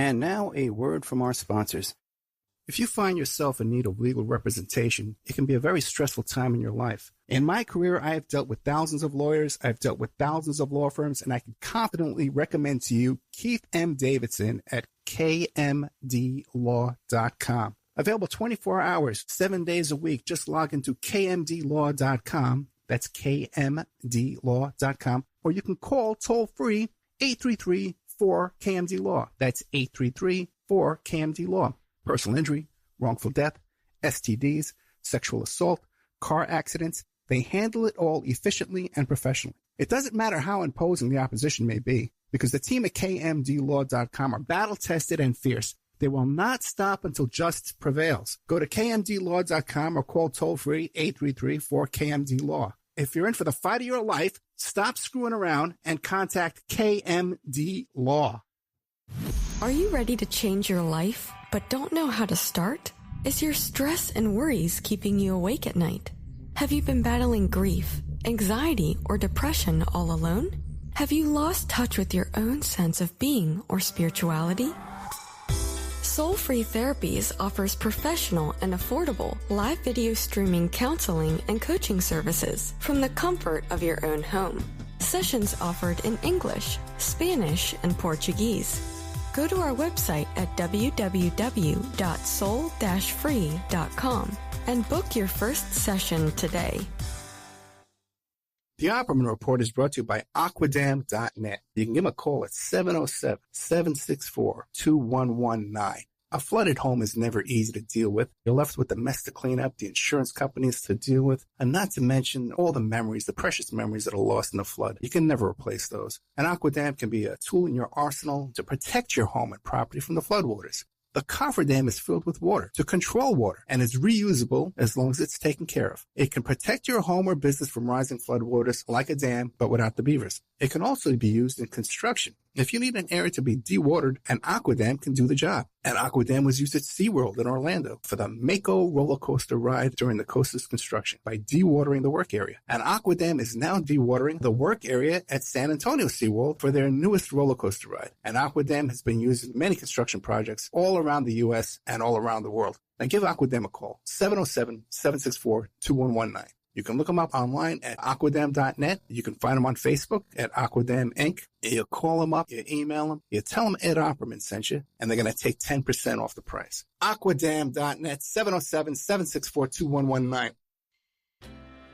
And now a word from our sponsors. If you find yourself in need of legal representation, it can be a very stressful time in your life. In my career, I have dealt with thousands of lawyers, I've dealt with thousands of law firms, and I can confidently recommend to you Keith M. Davidson at kmdlaw.com. Available 24 hours, 7 days a week. Just log into kmdlaw.com. That's kmdlaw.com. Or you can call toll-free 833-4KMD-LAW. That's 833-4KMD-LAW. Personal injury, wrongful death, STDs, sexual assault, car accidents. They handle it all efficiently and professionally. It doesn't matter how imposing the opposition may be, because the team at kmdlaw.com are battle-tested and fierce. They will not stop until justice prevails. Go to kmdlaw.com or call toll-free 833-4KMD-LAW. If you're in for the fight of your life, stop screwing around and contact KMD Law. Are you ready to change your life, but don't know how to start? Is your stress and worries keeping you awake at night? Have you been battling grief, anxiety, or depression all alone? Have you lost touch with your own sense of being or spirituality? Soul Free Therapies offers professional and affordable live video streaming counseling and coaching services from the comfort of your own home. Sessions offered in English, Spanish, and Portuguese. Go to our website at www.soul-free.com and book your first session today. The Opperman Report is brought to you by Aquadam.net. You can give them a call at 707-764-2119. A flooded home is never easy to deal with. You're left with the mess to clean up, the insurance companies to deal with, and not to mention all the memories, the precious memories that are lost in the flood. You can never replace those. And Aquadam can be a tool in your arsenal to protect your home and property from the floodwaters. The cofferdam is filled with water to control water and is reusable as long as it's taken care of. It can protect your home or business from rising floodwaters like a dam, but without the beavers. It can also be used in construction. If you need an area to be dewatered, an Aquadam can do the job. An Aquadam was used at SeaWorld in Orlando for the Mako roller coaster ride during the coaster's construction by dewatering the work area. An Aquadam is now dewatering the work area at San Antonio SeaWorld for their newest roller coaster ride. An Aquadam has been used in many construction projects all around the U.S. and all around the world. Now give Aquadam a call, 707-764-2119. You can look them up online at aquadam.net. You can find them on Facebook at Aquadam Inc. You call them up, you email them, you tell them Ed Opperman sent you, and they're going to take 10% off the price. Aquadam.net, 707-764-2119.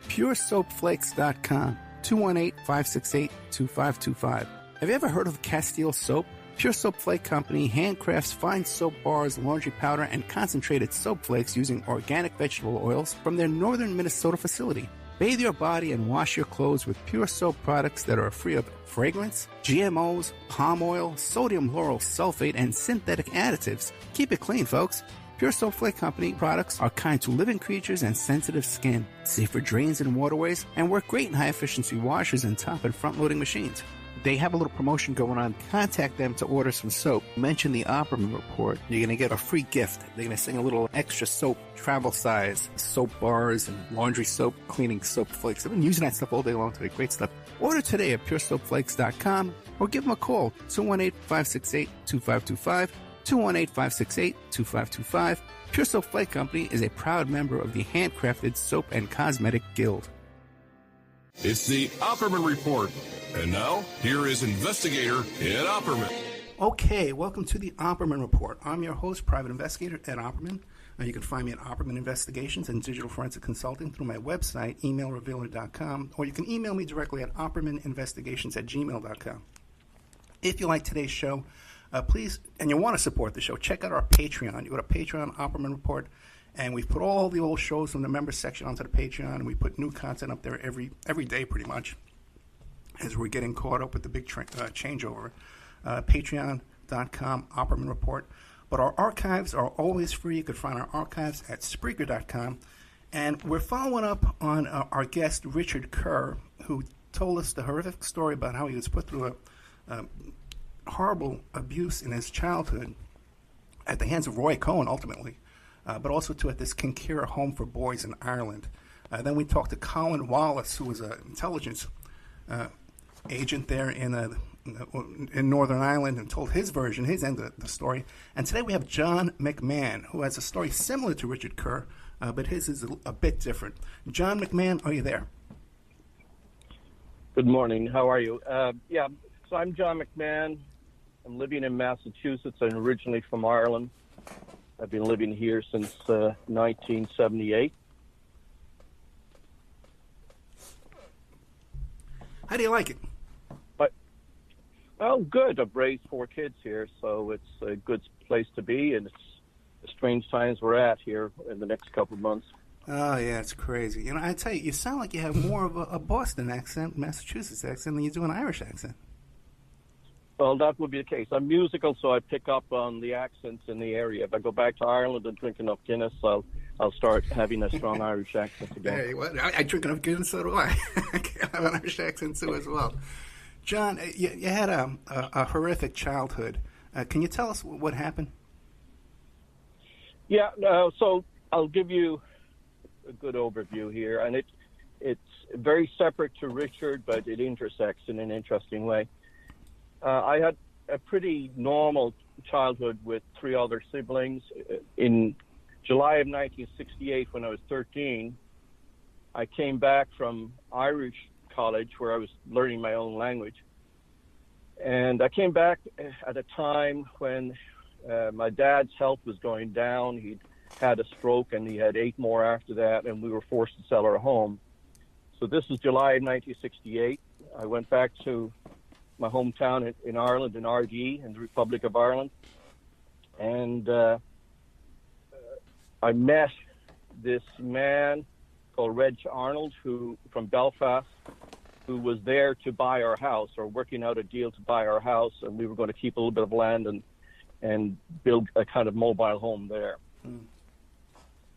PureSoapFlakes.com, 218-568-2525. Have you ever heard of Castile Soap? Pure Soap Flake Company handcrafts fine soap bars, laundry powder, and concentrated soap flakes using organic vegetable oils from their northern Minnesota facility. Bathe your body and wash your clothes with Pure Soap products that are free of fragrance, GMOs, palm oil, sodium lauryl sulfate, and synthetic additives. Keep it clean, folks. Pure Soap Flake Company products are kind to living creatures and sensitive skin, safe for drains and waterways, and work great in high-efficiency washers and top and front-loading machines. They have a little promotion going on. Contact them to order some soap. Mention the Opperman Report. You're going to get a free gift. They're going to send a little extra soap, travel size, soap bars and laundry soap, cleaning soap flakes. I've been using that stuff all day long today. Great stuff. Order today at puresoapflakes.com or give them a call, 218-568-2525, 218-568-2525. Pure Soap Flake Company is a proud member of the Handcrafted Soap and Cosmetic Guild. It's the Opperman Report. And now, here is investigator Ed Opperman. Okay, welcome to the Opperman Report. I'm your host, private investigator Ed Opperman. You can find me at Opperman Investigations and Digital Forensic Consulting through my website, emailrevealer.com, or you can email me directly at oppermaninvestigations@gmail.com. If you like today's show, please, and you want to support the show, check out our Patreon. You go to Patreon, Opperman Report, and we've put all the old shows from the members section onto the Patreon, and we put new content up there every day pretty much, as we're getting caught up with the big changeover. Patreon.com, Opperman Report. But our archives are always free. You can find our archives at Spreaker.com. And we're following up on our guest, Richard Kerr, who told us the horrific story about how he was put through a horrible abuse in his childhood at the hands of Roy Cohn, ultimately, but also at this Kincora home for boys in Ireland. Then we talked to Colin Wallace, who was an intelligence agent there in in Northern Ireland and told his version, his end of the story. And today we have John McMahon, who has a story similar to Richard Kerr, but his is a bit different. John McMahon, are you there? Good morning. How are you? So I'm John McMahon. I'm living in Massachusetts. I'm originally from Ireland. I've been living here since 1978. How do you like it? Well, good. I've raised 4 kids here, so it's a good place to be, and it's the strange times we're at here in the next couple of months. Oh, yeah, it's crazy. You know, I tell you, you sound like you have more of a Boston accent, Massachusetts accent, than you do an Irish accent. Well, that would be the case. I'm musical, so I pick up on the accents in the area. If I go back to Ireland and drink enough Guinness, I'll start having a strong Irish accent again. Hey, what? I drink enough Guinness, so do I. I have an Irish accent, too, as well. John, you had a horrific childhood. Can you tell us what happened? Yeah, so I'll give you a good overview here, and it's very separate to Richard, but it intersects in an interesting way. I had a pretty normal childhood with 3 other siblings. In July of 1968, when I was 13, I came back from Irish college where I was learning my own language. And I came back at a time when my dad's health was going down. He'd had a stroke and he had 8 more after that, and we were forced to sell our home. So this was July of 1968. I went back to my hometown in Ireland, in RD, in the Republic of Ireland. And I met this man called Reg Arnold, from Belfast, who was there to buy our house, or working out a deal to buy our house, and we were going to keep a little bit of land and build a kind of mobile home there.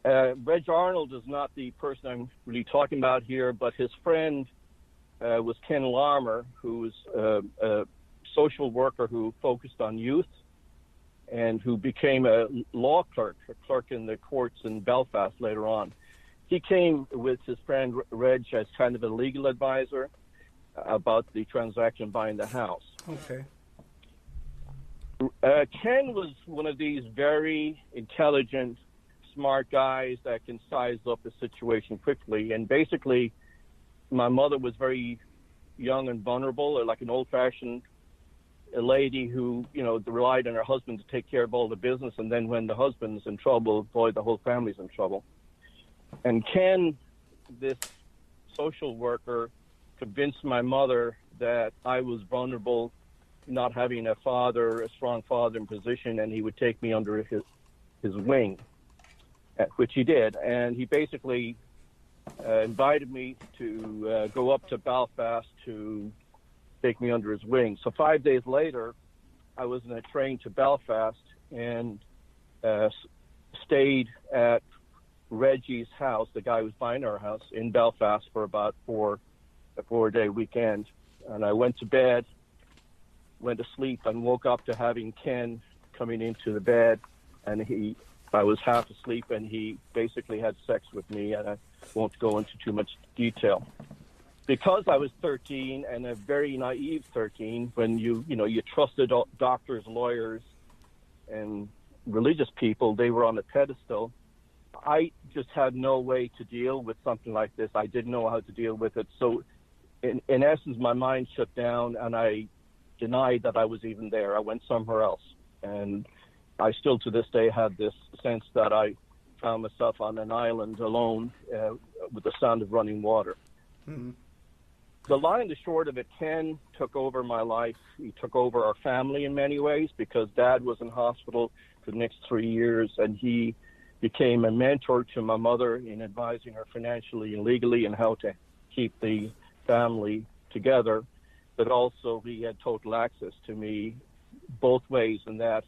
Reg Arnold is not the person I'm really talking about here, but his friend was Ken Larmer, who was a social worker who focused on youth and who became a law clerk, a clerk in the courts in Belfast later on. He came with his friend Reg as kind of a legal advisor about the transaction buying the house. Okay. Ken was one of these very intelligent, smart guys that can size up a situation quickly. And basically, my mother was very young and vulnerable, like an old-fashioned lady who, relied on her husband to take care of all the business. And then when the husband's in trouble, boy, the whole family's in trouble. And Ken, this social worker, convinced my mother that I was vulnerable, not having a strong father in position, and he would take me under his wing, which he did. And he basically invited me to go up to Belfast to take me under his wing. So 5 days later, I was in a train to Belfast and stayed at Reggie's house, the guy who was buying our house, in Belfast for about a 4-day weekend. And I went to bed, went to sleep, and woke up to having Ken coming into the bed, and I was half asleep, and he basically had sex with me, and I won't go into too much detail. Because I was 13, and a very naive 13, when you trusted doctors, lawyers, and religious people, they were on a pedestal. I just had no way to deal with something like this. I didn't know how to deal with it. So in essence, my mind shut down, and I denied that I was even there. I went somewhere else. And I still to this day had this sense that I found myself on an island alone with the sound of running water. Mm-hmm. The long and the short of it, Ken took over my life. He took over our family in many ways because Dad was in hospital for the next 3 years, and he became a mentor to my mother in advising her financially and legally and how to keep the family together. But also he had total access to me both ways, in that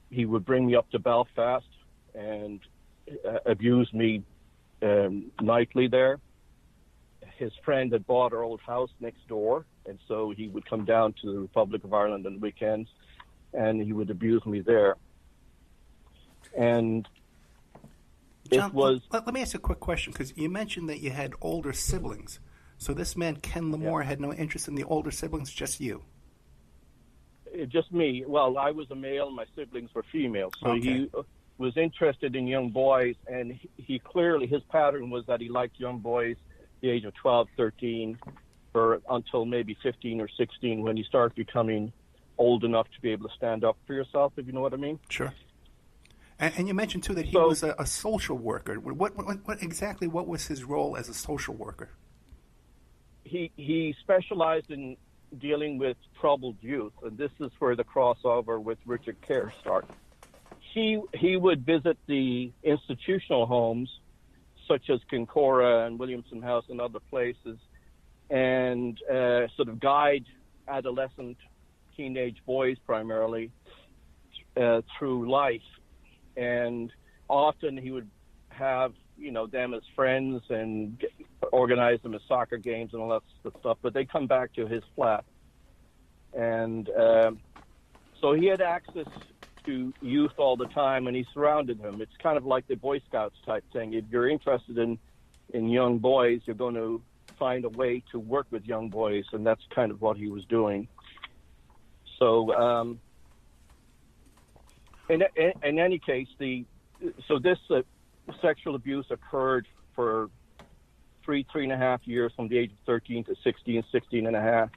he would bring me up to Belfast and abuse me nightly there. His friend had bought our old house next door, and so he would come down to the Republic of Ireland on the weekends, and he would abuse me there. And John, let me ask you a quick question, because you mentioned that you had older siblings. So this man, Ken Lamore, had no interest in the older siblings, just you? Just me. Well, I was a male, my siblings were female. So Okay. he was interested in young boys, and he clearly, his pattern was that he liked young boys the age of 12, 13, until maybe 15 or 16, when you start becoming old enough to be able to stand up for yourself, if you know what I mean. Sure. And you mentioned, too, that he was a social worker. What exactly was his role as a social worker? He specialized in dealing with troubled youth, and this is where the crossover with Richard Kerr started. He would visit the institutional homes, such as Kincora and Williamson House and other places, and sort of guide adolescent, teenage boys primarily through life. And often he would have, them as friends and organize them as soccer games and all that stuff, but they come back to his flat. And so he had access to youth all the time, and he surrounded them. It's kind of like the Boy Scouts type thing. If you're interested in young boys, you're going to find a way to work with young boys, and that's kind of what he was doing. So in any case, this sexual abuse occurred for 3.5 years, from the age of 13 to 16 and a half.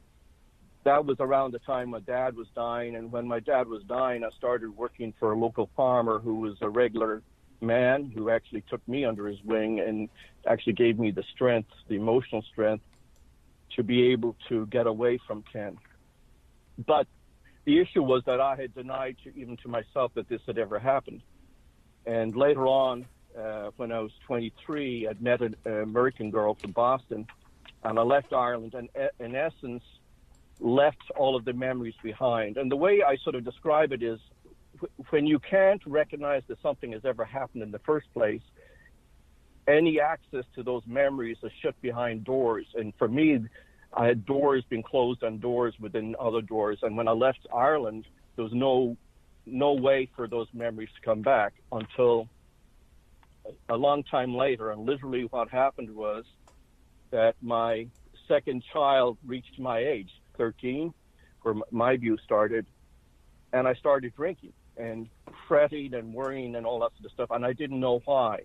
That was around the time my dad was dying, and when my dad was dying, I started working for a local farmer who was a regular man who actually took me under his wing and actually gave me the strength, the emotional strength, to be able to get away from Ken. But the issue was that I had denied even to myself that this had ever happened. And later on, when I was 23, I'd met an American girl from Boston, and I left Ireland, and in essence, left all of the memories behind. And the way I sort of describe it is, when you can't recognize that something has ever happened in the first place, any access to those memories is shut behind doors. And for me, I had doors being closed on doors within other doors. And when I left Ireland, there was no way for those memories to come back until a long time later. And literally what happened was that my second child reached my age, 13, where my abuse started, and I started drinking and fretting and worrying and all that sort of stuff, and I didn't know why,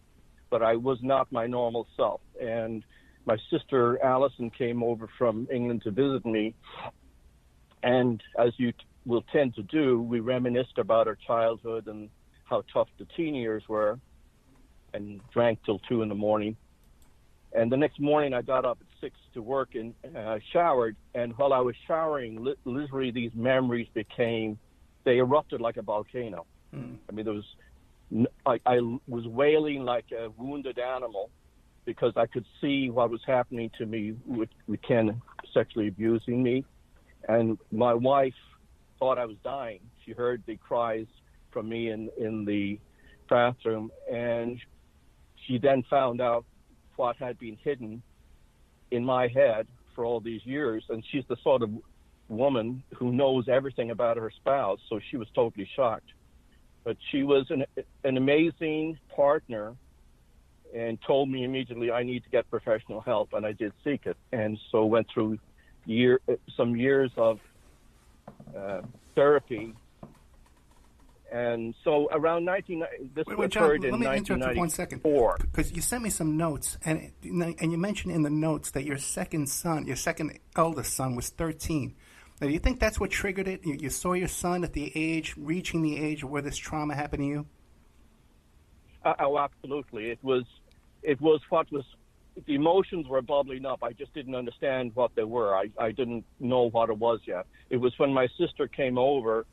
but I was not my normal self. And my sister Alison came over from England to visit me, and as you will tend to do, we reminisced about our childhood and how tough the teen years were, and drank till 2 a.m. And the next morning I got up at 6 to work, and I showered. And while I was showering, literally these memories they erupted like a volcano. I mean, I was wailing like a wounded animal, because I could see what was happening to me with Ken sexually abusing me. And my wife thought I was dying. She heard the cries from me in the bathroom, and she then found out what had been hidden in my head for all these years. And she's the sort of woman who knows everything about her spouse, so she was totally shocked. But she was an amazing partner, and told me immediately I need to get professional help, and I did seek it. And so went through some years of therapy. And so around occurred in 1994. Let me interrupt you 1 second, because you sent me some notes, and you mentioned in the notes that your second eldest son, was 13. Now, do you think that's what triggered it? You saw your son at reaching the age where this trauma happened to you? Oh, absolutely. It was the emotions were bubbling up. I just didn't understand what they were. I didn't know what it was yet. It was when my sister came over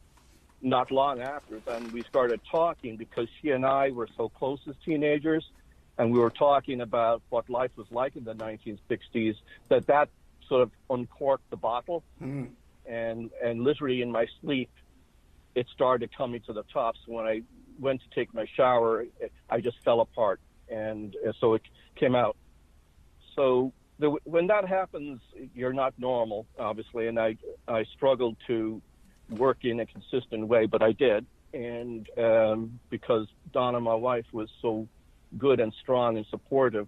not long after, then we started talking, because she and I were so close as teenagers, and we were talking about what life was like in the 1960s, that sort of uncorked the bottle. And literally in my sleep, it started coming to the top. So when I went to take my shower, I just fell apart, and so it came out. So when that happens, you're not normal, obviously, and I struggled to work in a consistent way, but I did. And because Donna, my wife, was so good and strong and supportive,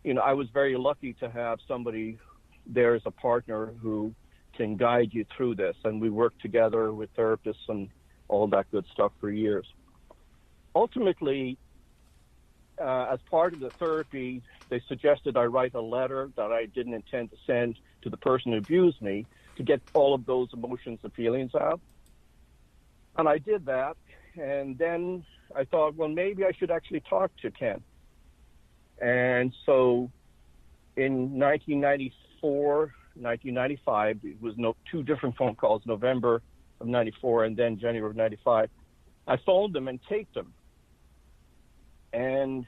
I was very lucky to have somebody there as a partner who can guide you through this. And we worked together with therapists and all that good stuff for years. Ultimately, as part of the therapy, they suggested I write a letter that I didn't intend to send to the person who abused me to get all of those emotions and feelings out. And I did that. And then I thought, well, maybe I should actually talk to Ken. And so in 1994, 1995, it was two different phone calls, November of 94 and then January of 95. I phoned them and taped them. And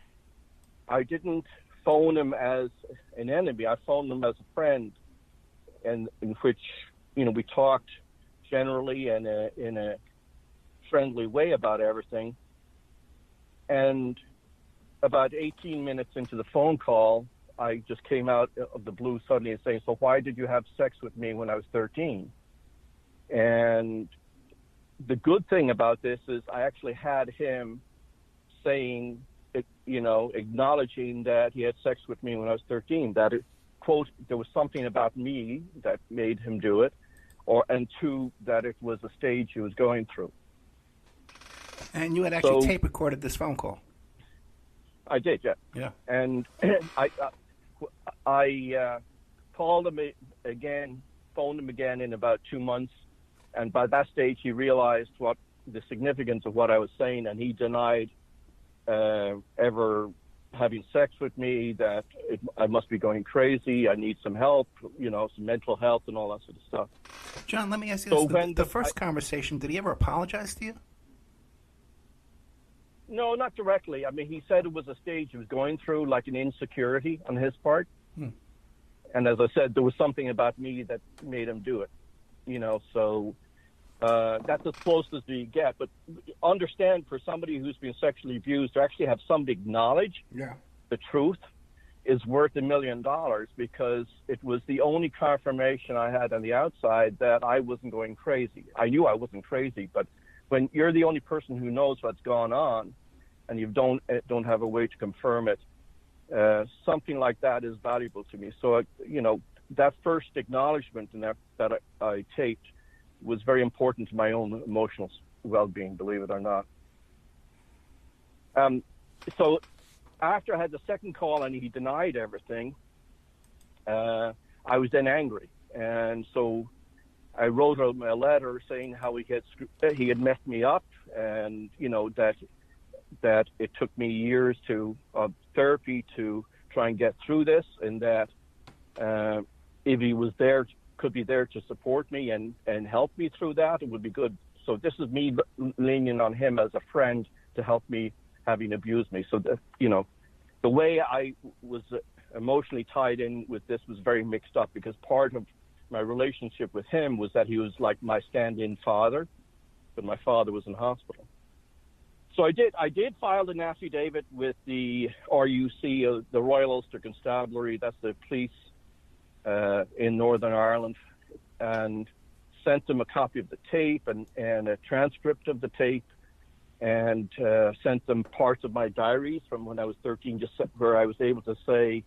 I didn't phone him as an enemy. I phoned him as a friend, and in which, we talked generally and in a friendly way about everything. And about 18 minutes into the phone call, I just came out of the blue suddenly and saying, so why did you have sex with me when I was 13? And the good thing about this is I actually had him saying, acknowledging that he had sex with me when I was 13, that quote, there was something about me that made him do it, and two, that it was a stage he was going through. And you had actually tape recorded this phone call. I did, yeah. Yeah. And I called him again, phoned him again in about 2 months, and by that stage he realized what the significance of what I was saying, and he denied ever having sex with me, that I must be going crazy, I need some help, some mental health and all that sort of stuff. John, let me ask you this. The first conversation, did he ever apologize to you? No, not directly. I mean, he said it was a stage he was going through, like an insecurity on his part. And as I said, there was something about me that made him do it, so that's as close as you get. But understand, for somebody who's been sexually abused, to actually have somebody acknowledge the truth is worth $1 million, because it was the only confirmation I had on the outside that I wasn't going crazy. I knew I wasn't crazy, but when you're the only person who knows what's gone on and you don't have a way to confirm it, something like that is valuable to me. So, that first acknowledgement and that I taped was very important to my own emotional well-being, believe it or not. So after I had the second call and he denied everything, I was then angry. And so I wrote him a letter saying how he had messed me up, and, that it took me years of therapy to try and get through this, and that if he was there, could be there to support me and help me through that, it would be good. So this is me leaning on him as a friend to help me, having abused me. So the way I was emotionally tied in with this was very mixed up, because part of my relationship with him was that he was like my stand-in father, but my father was in hospital. So I did file an affidavit with the RUC, the Royal Ulster Constabulary, that's the police in Northern Ireland, and sent them a copy of the tape and a transcript of the tape, and sent them parts of my diaries from when I was 13, just where I was able to say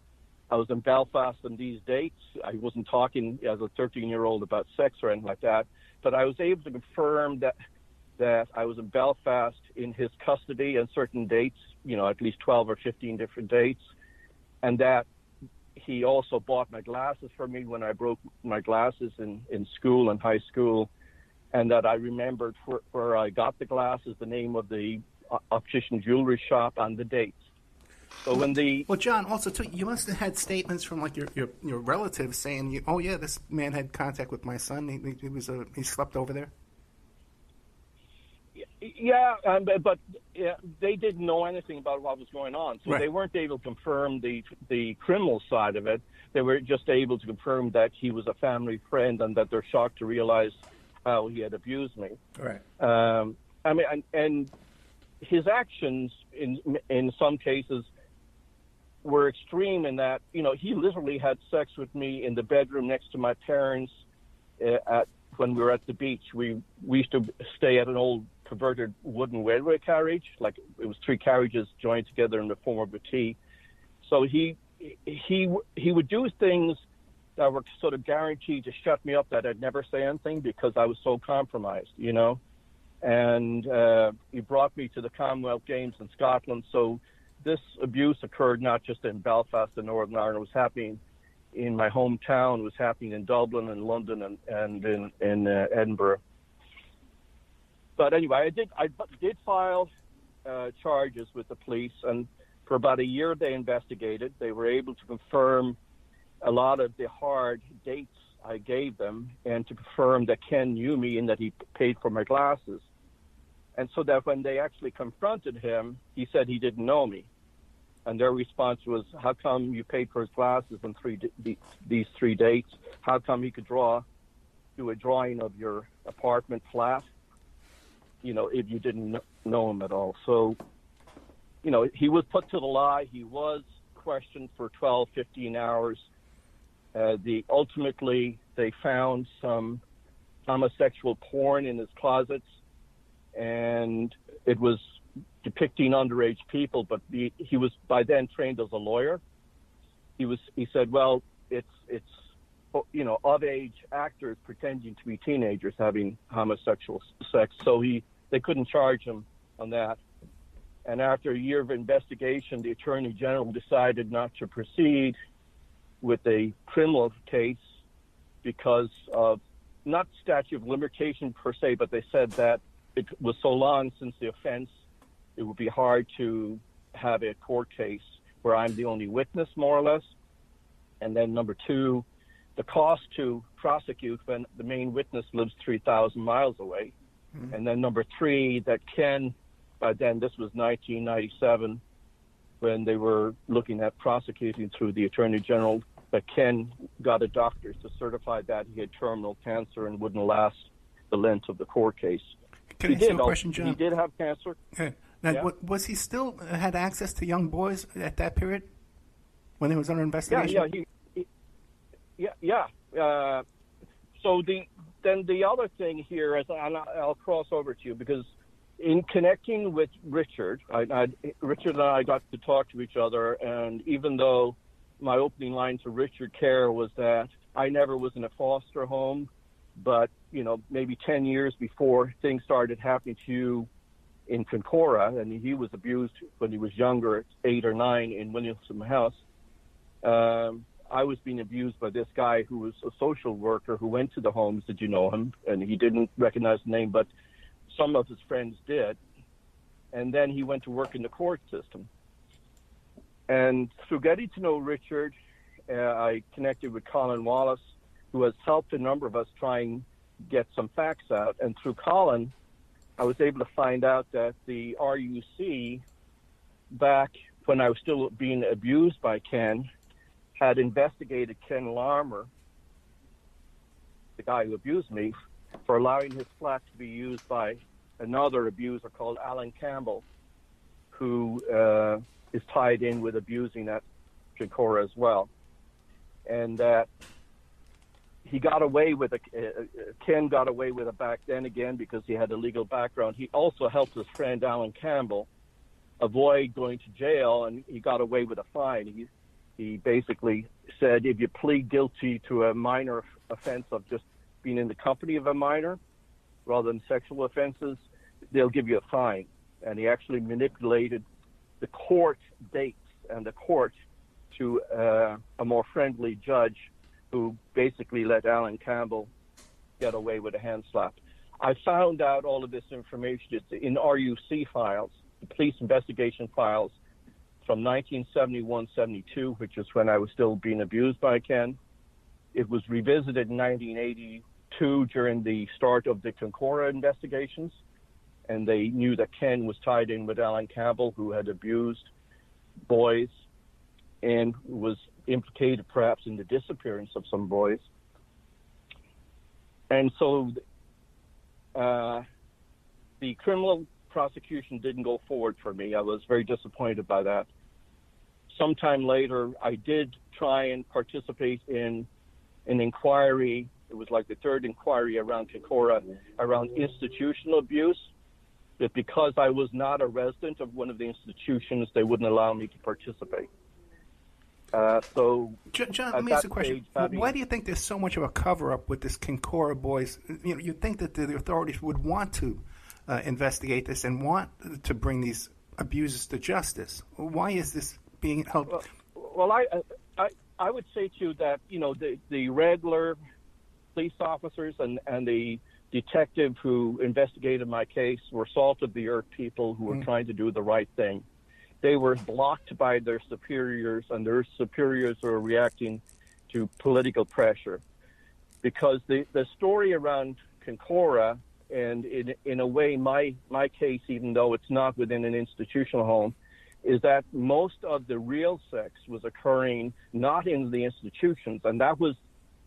I was in Belfast on these dates. I wasn't talking as a 13-year-old about sex or anything like that, but I was able to confirm that I was in Belfast in his custody on certain dates, at least 12 or 15 different dates, and that he also bought my glasses for me when I broke my glasses in school and high school, and that I remembered where I got the glasses, the name of the optician jewelry shop, and the dates. So well, John, also too, you must have had statements from like your relatives saying, "Oh yeah, this man had contact with my son. He slept over there." Yeah, but they didn't know anything about what was going on, so They weren't able to confirm the criminal side of it. They were just able to confirm that he was a family friend, and that they're shocked to realize how he had abused me. Right. And his actions in some cases were extreme in that, he literally had sex with me in the bedroom next to my parents when we were at the beach. We used to stay at an old converted wooden railway carriage, like it was 3 carriages joined together in the form of a T. So he he would do things that were sort of guaranteed to shut me up, that I'd never say anything because I was so compromised, you know. And he brought me to the Commonwealth Games in Scotland. So this abuse occurred not just in Belfast and Northern Ireland. It was happening in my hometown. It was happening in Dublin and London and in Edinburgh. But anyway, I did file charges with the police, and for about a year they investigated. They were able to confirm a lot of the hard dates I gave them, and to confirm that Ken knew me and that he paid for my glasses. And so that when they actually confronted him, he said he didn't know me. And their response was, how come you paid for his glasses on these 3 dates? How come he could do a drawing of your apartment flat, you know, if you didn't know him at all? So, you know, he was put to the lie. He was questioned for 12, 15 hours. Ultimately, they found some homosexual porn in his closets, and it was depicting underage people, but he was by then trained as a lawyer. He said, well, it's you know, of age actors pretending to be teenagers having homosexual sex. So they couldn't charge him on that. And after a year of investigation, the Attorney General decided not to proceed with a criminal case because of not statute of limitation per se, but they said that it was so long since the offense, it would be hard to have a court case where I'm the only witness, more or less. And then number two, the cost to prosecute when the main witness lives 3,000 miles away. Mm-hmm. And then number three, that Ken, by then, this was 1997, when they were looking at prosecuting through the Attorney General, that Ken got a doctor to certify that he had terminal cancer and wouldn't last the length of the court case. Can I ask you a question, John? He did have cancer. Okay. Now, was he still had access to young boys at that period when he was under investigation? Yeah. So the other thing here is, and I'll cross over to you, because in connecting with Richard, Richard and I got to talk to each other, and even though my opening line to Richard Kerr was that I never was in a foster home, but, you know, maybe 10 years before things started happening to you in Kincora, and he was abused when he was younger at 8 or 9 in Williamson House, I was being abused by this guy who was a social worker who went to the homes. Did you know him? And he didn't recognize the name, but some of his friends did. And then he went to work in the court system. And through getting to know Richard, I connected with Colin Wallace, who has helped a number of us try and get some facts out. And through Colin, I was able to find out that the RUC, back when I was still being abused by Ken, had investigated Ken Larmer, the guy who abused me, for allowing his flat to be used by another abuser called Alan Campbell, who is tied in with abusing at Kincora as well. And that he got away with Ken got away with it back then again because he had a legal background. He also helped his friend Alan Campbell avoid going to jail, and he got away with a fine. He basically said, if you plead guilty to a minor offense of just being in the company of a minor rather than sexual offenses, they'll give you a fine. And he actually manipulated the court dates and the court to a more friendly judge who basically let Alan Campbell get away with a hand slap. I found out all of this information in RUC files, the police investigation files from 1971-72, which is when I was still being abused by Ken. It was revisited in 1982 during the start of the Kincora investigations, and they knew that Ken was tied in with Alan Campbell, who had abused boys and was implicated perhaps in the disappearance of some boys. And so the criminal prosecution didn't go forward for me. I was very disappointed by that. Sometime later, I did try and participate in an inquiry. It was like the third inquiry around Kincora, around institutional abuse. But because I was not a resident of one of the institutions, they wouldn't allow me to participate. John, let me ask you a question. Why do you think there's so much of a cover-up with this Kincora boys? You'd think that the authorities would want to investigate this and want to bring these abusers to justice. Why is this being held? Well, I would say to you that the regular police officers and the detective who investigated my case were salt-of-the-earth people who were trying to do the right thing. They were blocked by their superiors, and their superiors were reacting to political pressure. Because the story around Kincora, and in a way my case, even though it's not within an institutional home, is that most of the real sex was occurring not in the institutions, and that was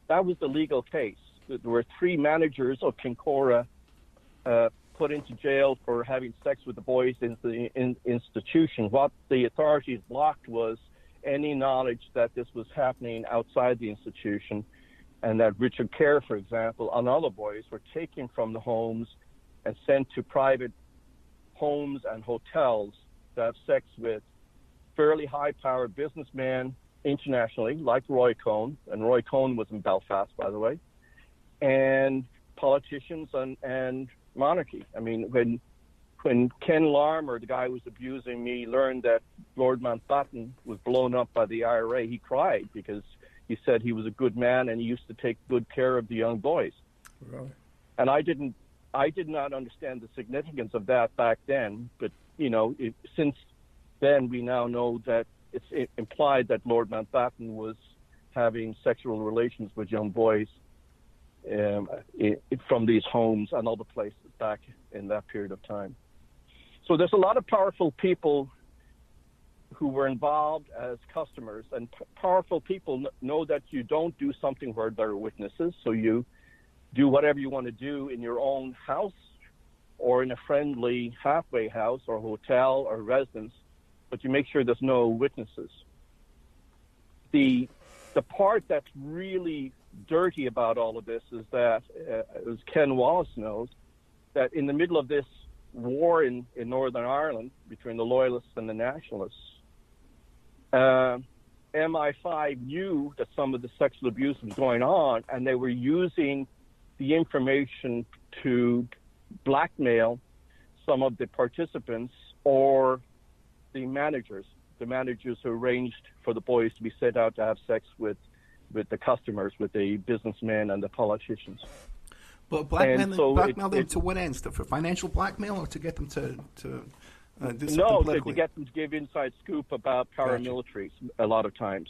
the legal case. There were 3 managers of Kincora put into jail for having sex with the boys in the institution. What the authorities blocked was any knowledge that this was happening outside the institution, and that Richard Kerr, for example, and other boys were taken from the homes and sent to private homes and hotels to have sex with fairly high-powered businessmen internationally, like Roy Cohn, and Roy Cohn was in Belfast, by the way, and politicians and monarchy. I mean, when Ken Larmer, the guy who was abusing me, learned that Lord Mountbatten was blown up by the IRA, he cried because he said he was a good man and he used to take good care of the young boys. Really? And I did not understand the significance of that back then, but since then we now know that it's implied that Lord Mountbatten was having sexual relations with young boys from these homes and other places back in that period of time. So there's a lot of powerful people who were involved as customers, and powerful people know that you don't do something where there are witnesses, so you do whatever you want to do in your own house or in a friendly halfway house or hotel or residence, but you make sure there's no witnesses. The part that's really dirty about all of this is that, as Ken Wallace knows, that in the middle of this war in Northern Ireland between the Loyalists and the Nationalists, MI5 knew that some of the sexual abuse was going on, and they were using the information to blackmail some of the participants or the managers who arranged for the boys to be sent out to have sex with the customers, with the businessmen and the politicians. But blackmail them to what ends? For financial blackmail, or to get them to do something politically? To get them to give inside scoop about paramilitaries. Gotcha. A lot of times,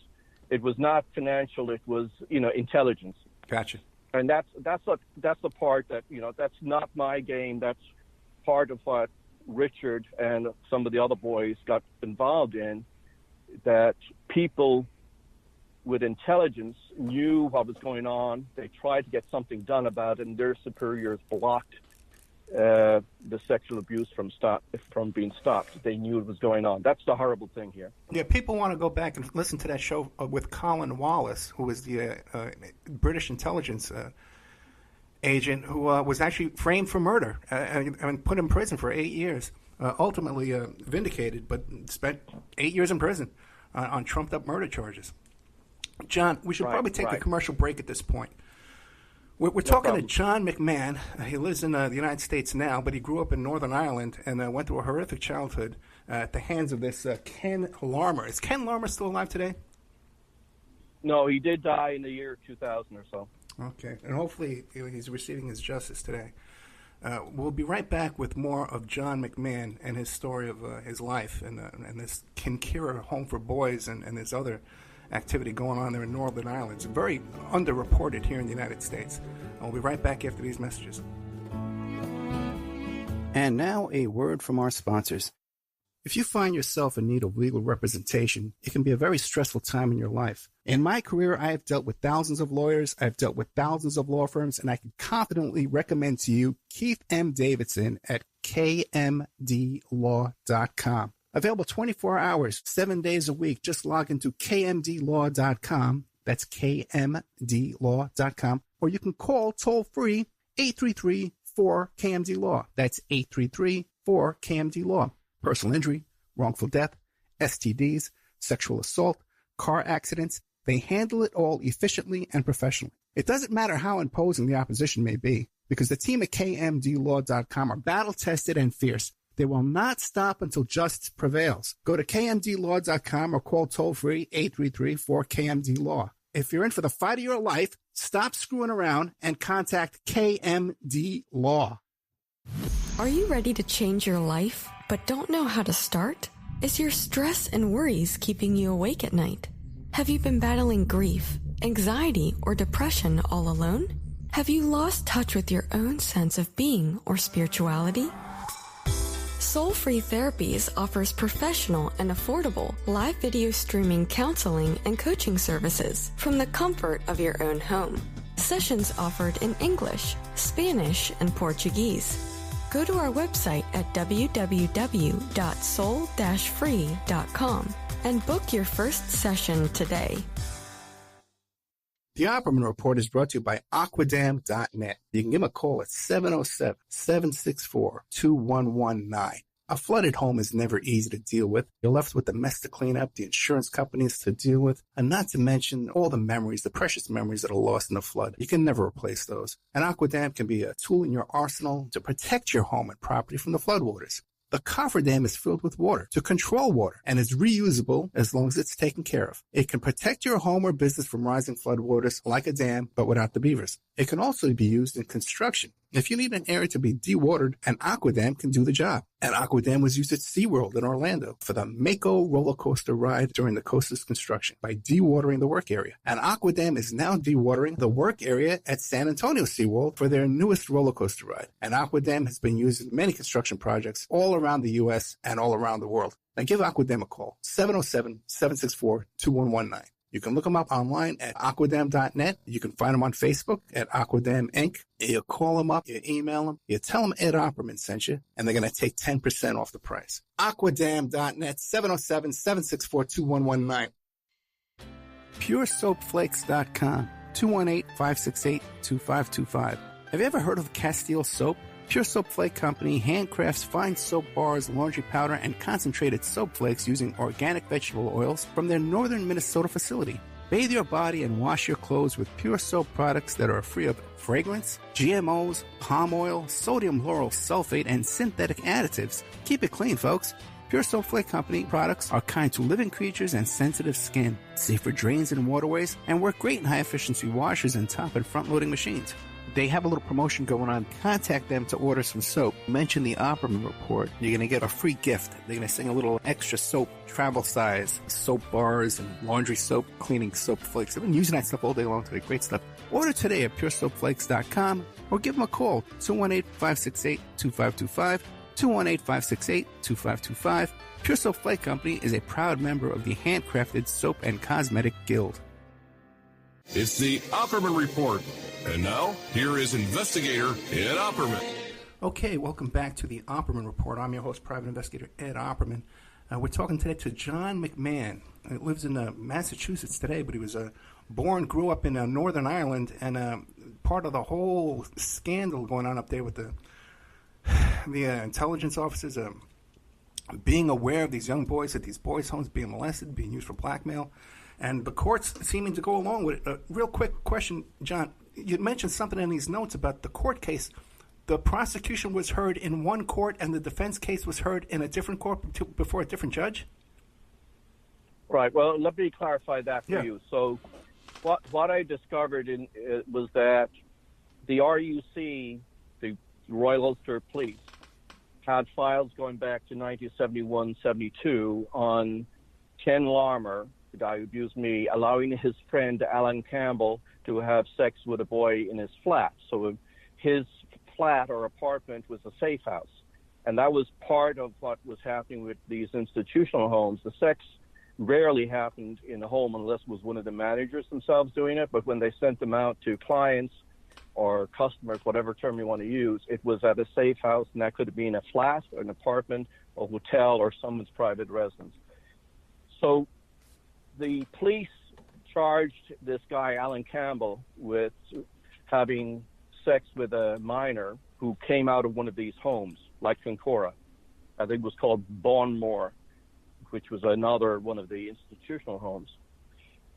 it was not financial; it was intelligence. Gotcha. And that's the part that that's not my game. That's part of what Richard and some of the other boys got involved in. That people with intelligence knew what was going on. They tried to get something done about it, and their superiors blocked the sexual abuse from being stopped. They knew it was going on. That's the horrible thing here. Yeah, people want to go back and listen to that show with Colin Wallace, who was the British intelligence agent who was actually framed for murder and put in prison for 8 years. Ultimately vindicated, but spent 8 years in prison on trumped-up murder charges. John, we should probably take a commercial break at this point. We're talking to John McMahon. He lives in the United States now, but he grew up in Northern Ireland and went through a horrific childhood at the hands of this Ken Larmer. Is Ken Larmer still alive today? No, he did die in the year 2000 or so. Okay, and hopefully he's receiving his justice today. We'll be right back with more of John McMahon and his story of his life and this Kincora Home for Boys and this other activity going on there in Northern Ireland. It's very underreported here in the United States. I'll be right back after these messages. And now a word from our sponsors. If you find yourself in need of legal representation, it can be a very stressful time in your life. In my career, I have dealt with thousands of lawyers, I've dealt with thousands of law firms, and I can confidently recommend to you Keith M. Davidson at kmdlaw.com. Available 24 hours, 7 days a week. Just log into kmdlaw.com. That's kmdlaw.com. Or you can call toll-free 833-4KMD-LAW. That's 833-4KMD-LAW. Personal injury, wrongful death, STDs, sexual assault, car accidents. They handle it all efficiently and professionally. It doesn't matter how imposing the opposition may be, because the team at KMDlaw.com are battle-tested and fierce. They will not stop until justice prevails. Go to KMDlaw.com or call toll-free 833-4KMD-LAW. If you're in for the fight of your life, stop screwing around and contact KMD Law. Are you ready to change your life, but don't know how to start? Is your stress and worries keeping you awake at night? Have you been battling grief, anxiety, or depression all alone? Have you lost touch with your own sense of being or spirituality? Soul Free Therapies offers professional and affordable live video streaming counseling and coaching services from the comfort of your own home. Sessions offered in English, Spanish, and Portuguese. Go to our website at www.soul-free.com and book your first session today. The Opperman Report is brought to you by Aquadam.net. You can give them a call at 707-764-2119. A flooded home is never easy to deal with. You're left with the mess to clean up, the insurance companies to deal with, and not to mention all the memories, the precious memories that are lost in the flood. You can never replace those. And Aquadam can be a tool in your arsenal to protect your home and property from the floodwaters. The cofferdam is filled with water to control water and is reusable as long as it's taken care of. It can protect your home or business from rising floodwaters like a dam, but without the beavers. It can also be used in construction. If you need an area to be dewatered, an Aquadam can do the job. An Aquadam was used at SeaWorld in Orlando for the Mako roller coaster ride during the coaster's construction by dewatering the work area. An Aquadam is now dewatering the work area at San Antonio SeaWorld for their newest roller coaster ride. An Aquadam has been used in many construction projects all around the U.S. and all around the world. Now give Aquadam a call, 707-764-2119. You can look them up online at aquadam.net. You can find them on Facebook at Aquadam Inc. You call them up, you email them, you tell them Ed Opperman sent you, and they're going to take 10% off the price. Aquadam.net, 707-764-2119. PureSoapFlakes.com, 218-568-2525. Have you ever heard of Castile Soap? Pure Soap Flake Company handcrafts fine soap bars, laundry powder, and concentrated soap flakes using organic vegetable oils from their northern Minnesota facility. Bathe your body and wash your clothes with Pure Soap products that are free of fragrance, GMOs, palm oil, sodium lauryl sulfate, and synthetic additives. Keep it clean, folks. Pure Soap Flake Company products are kind to living creatures and sensitive skin, safe for drains and waterways, and work great in high-efficiency washers and top and front-loading machines. They have a little promotion going on. Contact them to order some soap. Mention the Opperman Report. You're going to get a free gift. They're going to send a little extra soap, travel size, soap bars and laundry soap, cleaning soap flakes. I've been using that stuff all day long today. Great stuff. Order today at puresoapflakes.com or give them a call, 218-568-2525, 218-568-2525. Pure Soap Flake Company is a proud member of the Handcrafted Soap and Cosmetic Guild. It's the Opperman Report. And now, here is investigator Ed Opperman. Okay, welcome back to the Opperman Report. I'm your host, Private Investigator Ed Opperman. We're talking today to John McMahon. He lives in Massachusetts today, but he was grew up in Northern Ireland, and part of the whole scandal going on up there with the intelligence officers being aware of these young boys at these boys' homes being molested, being used for blackmail, and the courts seeming to go along with it. Real quick question, John. You mentioned something in these notes about the court case. The prosecution was heard in one court and the defense case was heard in a different court before a different judge? Right. Well, let me clarify that for you. So what I discovered was that the RUC, the Royal Ulster Police, had files going back to 1971-72 on Ken Larmer, the guy who abused me, allowing his friend Alan Campbell to have sex with a boy in his flat. So his flat or apartment was a safe house. And that was part of what was happening with these institutional homes. The sex rarely happened in a home unless it was one of the managers themselves doing it. But when they sent them out to clients or customers, whatever term you want to use, it was at a safe house, and that could have been a flat or an apartment, a hotel, or someone's private residence. So the police charged this guy, Alan Campbell, with having sex with a minor who came out of one of these homes, like Kincora. I think it was called Bonmore, which was another one of the institutional homes.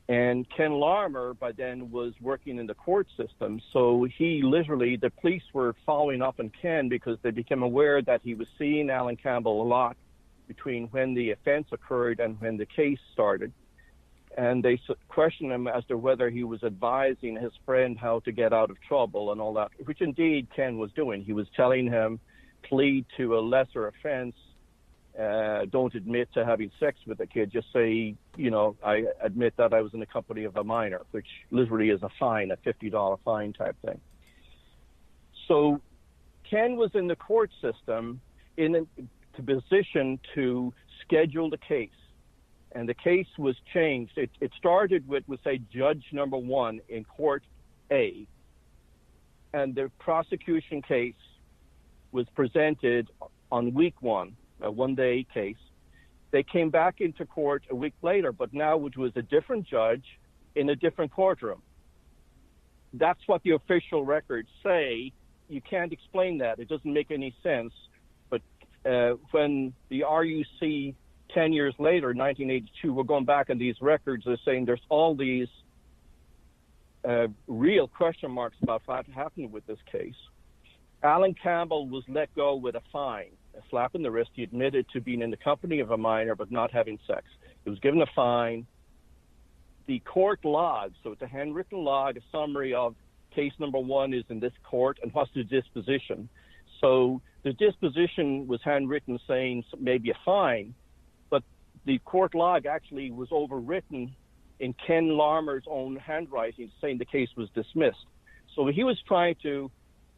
And Ken Larmer, by then, was working in the court system. So the police were following up on Ken because they became aware that he was seeing Alan Campbell a lot between when the offense occurred and when the case started. And they questioned him as to whether he was advising his friend how to get out of trouble and all that, which indeed Ken was doing. He was telling him, plead to a lesser offense. Don't admit to having sex with a kid. Just say, I admit that I was in the company of a minor, which literally is a fine, a $50 fine type thing. So Ken was in the court system in a position to schedule the case. And the case was changed. It started with say, judge number one in court A. And the prosecution case was presented on week one, a one-day case. They came back into court a week later, but now it was a different judge in a different courtroom. That's what the official records say. You can't explain that. It doesn't make any sense. But when the RUC 10 years later, 1982, we're going back on these records, they're saying there's all these real question marks about what happened with this case. Alan Campbell was let go with a fine, a slap in the wrist. He admitted to being in the company of a minor but not having sex. He was given a fine. The court log, so it's a handwritten log, a summary of case number one is in this court and what's the disposition. So the disposition was handwritten saying maybe a fine, but the court log actually was overwritten in Ken Larmer's own handwriting saying the case was dismissed. So he was trying to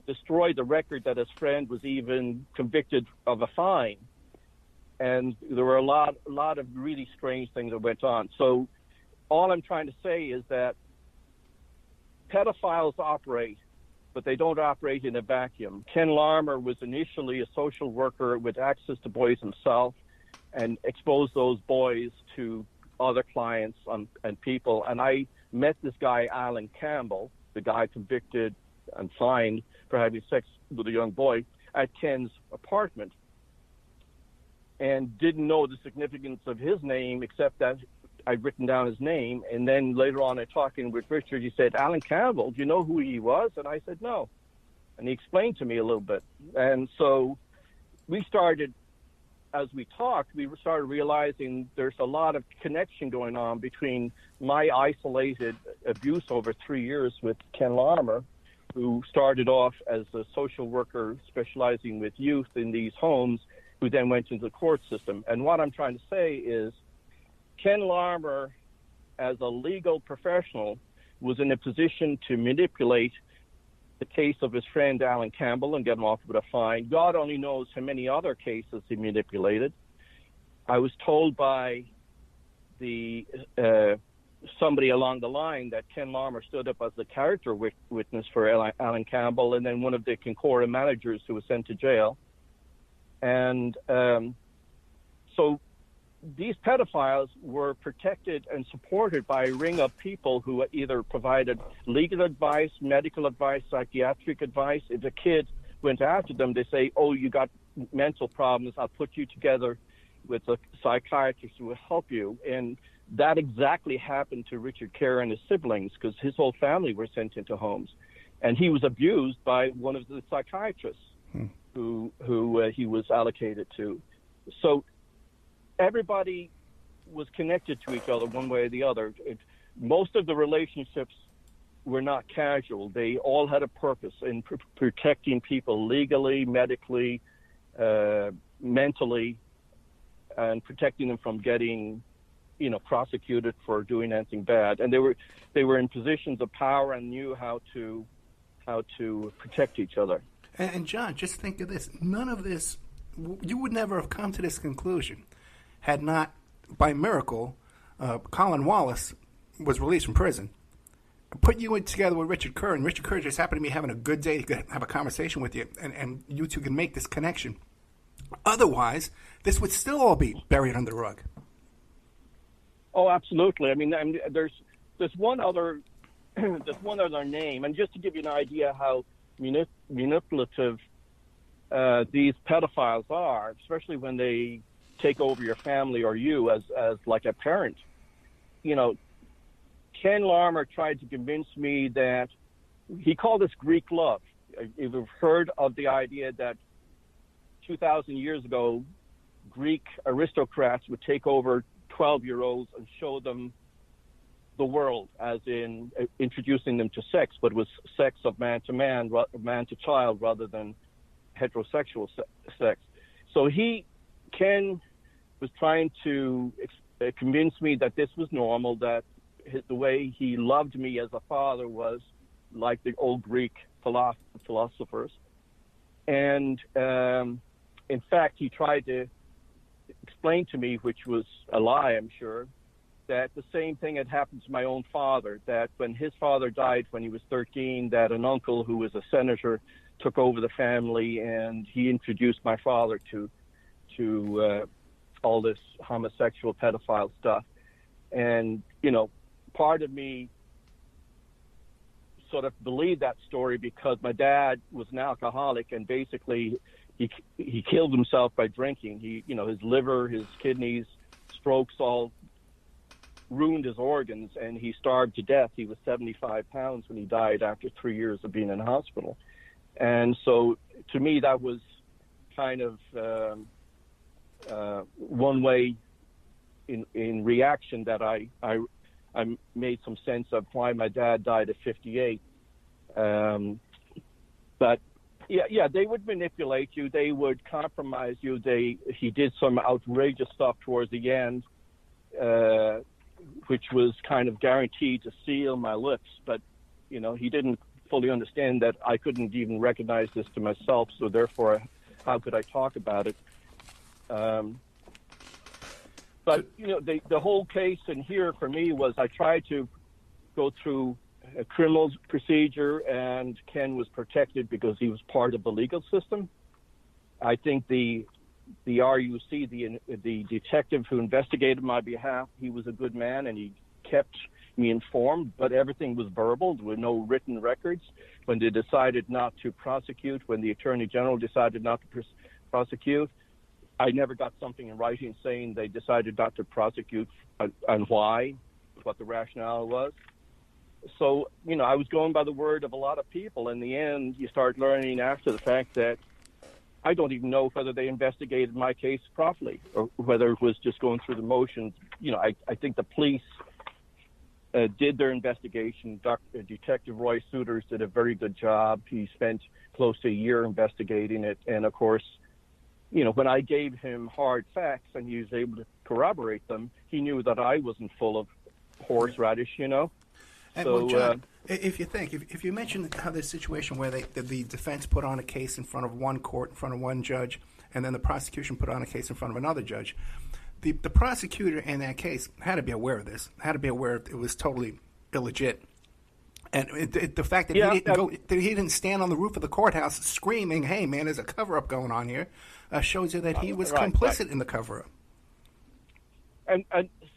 destroy the record that his friend was even convicted of a fine. And there were a lot of really strange things that went on. So all I'm trying to say is that pedophiles operate, but they don't operate in a vacuum. Ken Larmer was initially a social worker with access to boys himself and exposed those boys to other clients and people. And I met this guy, Alan Campbell, the guy convicted and fined for having sex with a young boy, at Ken's apartment, and didn't know the significance of his name except that I'd written down his name. And then later on in talking with Richard, he said, Alan Campbell, do you know who he was? And I said, no. And he explained to me a little bit. And so we started, as we talked, we started realizing there's a lot of connection going on between my isolated abuse over 3 years with Ken Larmer, who started off as a social worker specializing with youth in these homes, who then went into the court system. And what I'm trying to say is Ken Larmer, as a legal professional, was in a position to manipulate the case of his friend Alan Campbell and get him off with a fine. God only knows how many other cases he manipulated. I was told by the somebody along the line that Ken Larmer stood up as the character witness for Alan Campbell, and then one of the Kincora managers who was sent to jail. And so these pedophiles were protected and supported by a ring of people who either provided legal advice, medical advice, psychiatric advice. If a kid went after them, they say, oh, you got mental problems, I'll put you together with a psychiatrist who will help you. And that exactly happened to Richard Kerr and his siblings, because his whole family were sent into homes. And he was abused by one of the psychiatrists who he was allocated to. So everybody was connected to each other one way or the other. Most of the relationships were not casual. They all had a purpose in protecting people legally, medically, mentally, and protecting them from getting prosecuted for doing anything bad. And they were in positions of power and knew how to protect each other. And John, just think of this. None of this, you would never have come to this conclusion had not, by miracle, Colin Wallace was released from prison. Put you in together with Richard Kerr, and Richard Kerr just happened to be having a good day. He could have a conversation with you, and you two can make this connection. Otherwise, this would still all be buried under the rug. Oh, absolutely. I mean, there's one other name, and just to give you an idea how manipulative these pedophiles are, especially when they take over your family or you as like a parent. Ken Larmer tried to convince me that he called this Greek love. You've heard of the idea that 2,000 years ago, Greek aristocrats would take over 12-year-olds and show them the world, as in introducing them to sex, but it was sex of man to man, man to child, rather than heterosexual sex. So Ken was trying to convince me that this was normal, that the way he loved me as a father was like the old Greek philosophers. And in fact, he tried to explain to me, which was a lie, I'm sure, that the same thing had happened to my own father, that when his father died when he was 13, that an uncle who was a senator took over the family, and he introduced my father to all this homosexual pedophile stuff. And, part of me sort of believed that story because my dad was an alcoholic, and basically he killed himself by drinking. His liver, his kidneys, strokes all ruined his organs, and he starved to death. He was 75 pounds when he died after 3 years of being in the hospital. And so to me, that was kind of one way in reaction that I made some sense of why my dad died at 58. But yeah, they would manipulate you. They would compromise you. He did some outrageous stuff towards the end, which was kind of guaranteed to seal my lips. But, he didn't fully understand that I couldn't even recognize this to myself. So therefore, how could I talk about it? But, the whole case in here for me was I tried to go through a criminal procedure, and Ken was protected because he was part of the legal system. I think the RUC, the detective who investigated my behalf, he was a good man, and he kept me informed, but everything was verbal. There were no written records. When they decided not to prosecute, when the Attorney General decided not to prosecute, I never got something in writing saying they decided not to prosecute and why, what the rationale was. So, I was going by the word of a lot of people. In the end, you start learning after the fact that I don't even know whether they investigated my case properly or whether it was just going through the motions. I think the police did their investigation. Detective Roy Souters did a very good job. He spent close to a year investigating it. And, of course, when I gave him hard facts and he was able to corroborate them, he knew that I wasn't full of horseradish, And So, well, John, if you mentioned how this situation where the defense put on a case in front of one court, in front of one judge, and then the prosecution put on a case in front of another judge, the prosecutor in that case had to be aware of this, had to be aware it was totally illegit. And the fact that he didn't stand on the roof of the courthouse screaming, "Hey, man, there's a cover-up going on here," shows you that he was complicit in the cover-up. And